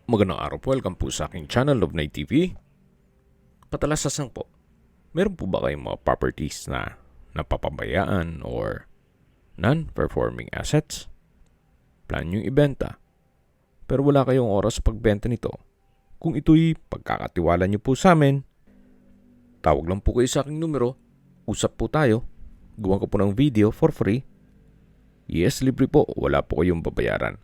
Magandang araw po, welcome po sa aking channel, Love Night TV. Patalasasang po, meron po ba kayong mga properties na napapabayaan or non-performing assets? Plan nyo ibenta, pero wala kayong oras sa pagbenta nito. Kung ito'y pagkakatiwala nyo po sa amin, tawag lang po kayo sa aking numero, usap po tayo, gawa ko po ng video for free. Yes, libre po, wala po kayong babayaran.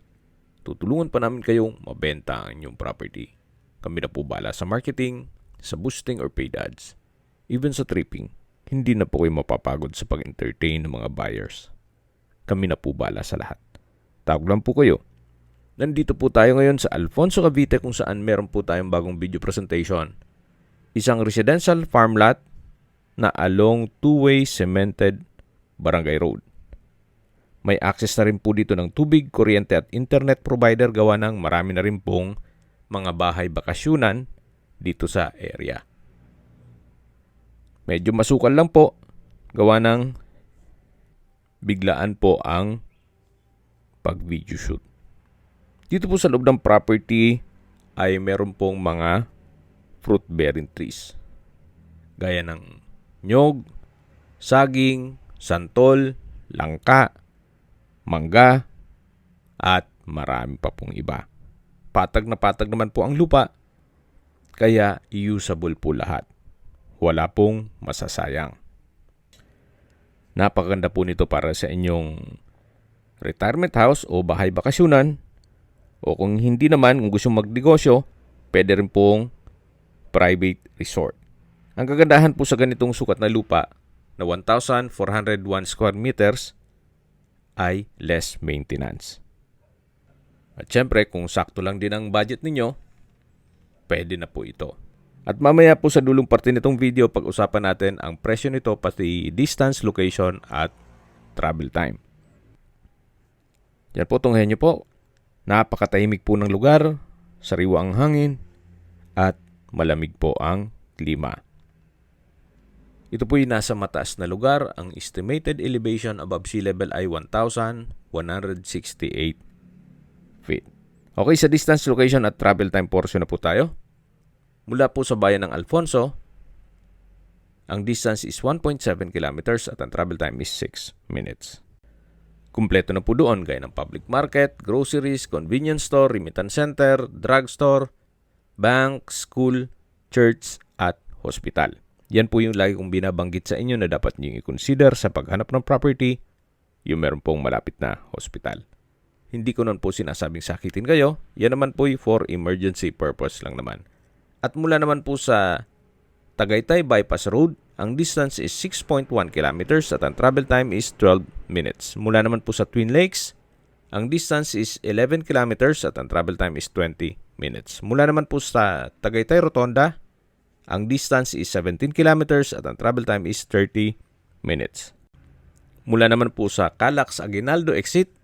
Tutulungan pa namin kayong mabenta ang inyong property. Kami na po bala sa marketing, sa boosting or paid ads. Even sa tripping, hindi na po kayo mapapagod sa pag-entertain ng mga buyers. Kami na po bala sa lahat. Tawag lang po kayo. Nandito po tayo ngayon sa Alfonso, Cavite kung saan meron po tayong bagong video presentation. Isang residential farm lot na along two-way cemented barangay road. May access na rin po dito ng tubig, kuryente at internet provider gawa ng marami na rin pong mga bahay bakasyunan dito sa area. Medyo masukal lang po gawa ng biglaan po ang pag-video shoot. Dito po sa loob ng property ay meron pong mga fruit-bearing trees. Gaya ng nyog, saging, santol, langka, mangga, at marami pa pong iba. Patag na patag naman po ang lupa, kaya usable po lahat. Wala pong masasayang. Napakaganda po nito para sa inyong retirement house o bahay bakasyunan. O kung hindi naman, kung gusto magnegosyo, pwede rin pong private resort. Ang kagandahan po sa ganitong sukat na lupa na 1,401 square meters ay less maintenance. At syempre, kung sakto lang din ang budget ninyo, pwede na po ito. At mamaya po sa dulong parte nitong video, pag-usapan natin ang presyo nito pati distance, location at travel time. Yan po, tunghayan nyo po. Napakatahimik po ng lugar, sariwa ang hangin, at malamig po ang klima. Ito po yung nasa mataas na lugar. Ang estimated elevation above sea level ay 1,168 feet. Okay, sa distance, location at travel time portion na po tayo. Mula po sa bayan ng Alfonso, ang distance is 1.7 kilometers at ang travel time is 6 minutes. Kumpleto na po doon gaya ng public market, groceries, convenience store, remittance center, drugstore, bank, school, church at hospital. Yan po yung lagi kong binabanggit sa inyo na dapat nyo i-consider sa paghanap ng property, yung meron pong malapit na hospital. Hindi ko nun po sinasabing sakitin kayo, yan naman po for emergency purpose lang naman. At mula naman po sa Tagaytay Bypass Road, ang distance is 6.1 kilometers at ang travel time is 12 minutes. Mula naman po sa Twin Lakes, ang distance is 11 kilometers at ang travel time is 20 minutes. Mula naman po sa Tagaytay Rotonda, ang distance is 17 kilometers at ang travel time is 30 minutes. Mula naman po sa Calax Aguinaldo exit,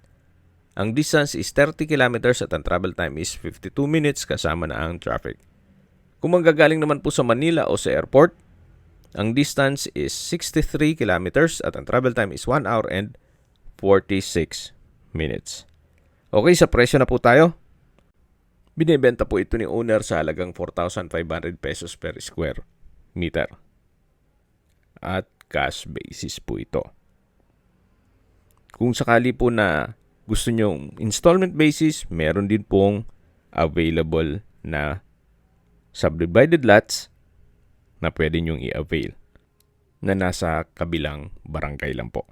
ang distance is 30 kilometers at ang travel time is 52 minutes kasama na ang traffic. Kung manggagaling naman po sa Manila o sa airport, ang distance is 63 kilometers at ang travel time is 1 hour and 46 minutes. Okay, sa presyo na po tayo. Binibenta po ito ni owner sa halagang 4,500 pesos per square meter. At cash basis po ito. Kung sakali po na gusto nyong installment basis, meron din pong available na subdivided lots na pwede nyong i-avail na nasa kabilang barangay lang po.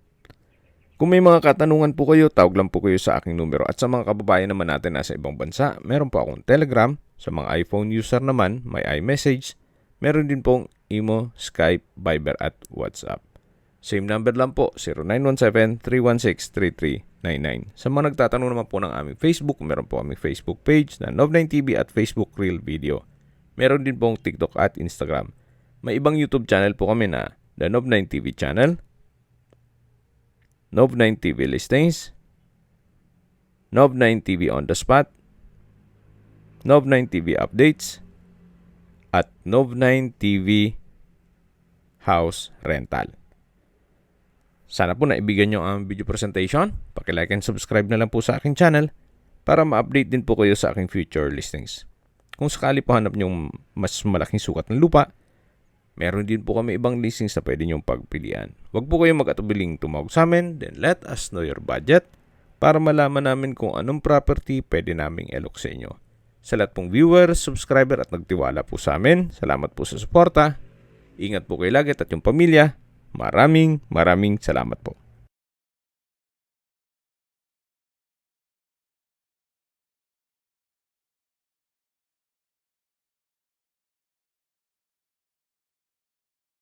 Kung may mga katanungan po kayo, tawag lang po kayo sa aking numero. At sa mga kababayan naman natin nasa ibang bansa, meron po akong Telegram. Sa mga iPhone user naman, may iMessage. Meron din pong Imo, Skype, Viber at WhatsApp. Same number lang po, 0917-316-3399. Sa mga nagtatanong naman po ng aming Facebook, meron po aming Facebook page na Nov9TV at Facebook Reel Video. Meron din pong TikTok at Instagram. May ibang YouTube channel po kami na The Nov9TV Channel, Nov9TV Listings, Nov9TV On The Spot, Nov9TV Updates, at Nov9TV House Rental. Sana po naibigan nyo ang video presentation. Paki-like and subscribe na lang po sa aking channel para ma-update din po kayo sa aking future listings. Kung sakali po hanap nyong mas malaking sukat ng lupa, meron din po kami ibang listings na pwede nyong pagpilian. Huwag po kayong mag-atubiling tumawag sa amin, then let us know your budget para malaman namin kung anong property pwede naming elok sa inyo. Sa lahat pong viewers, subscriber at nagtiwala po sa amin, salamat po sa suporta. Ingat po kayo lagi at yung pamilya. Maraming salamat po.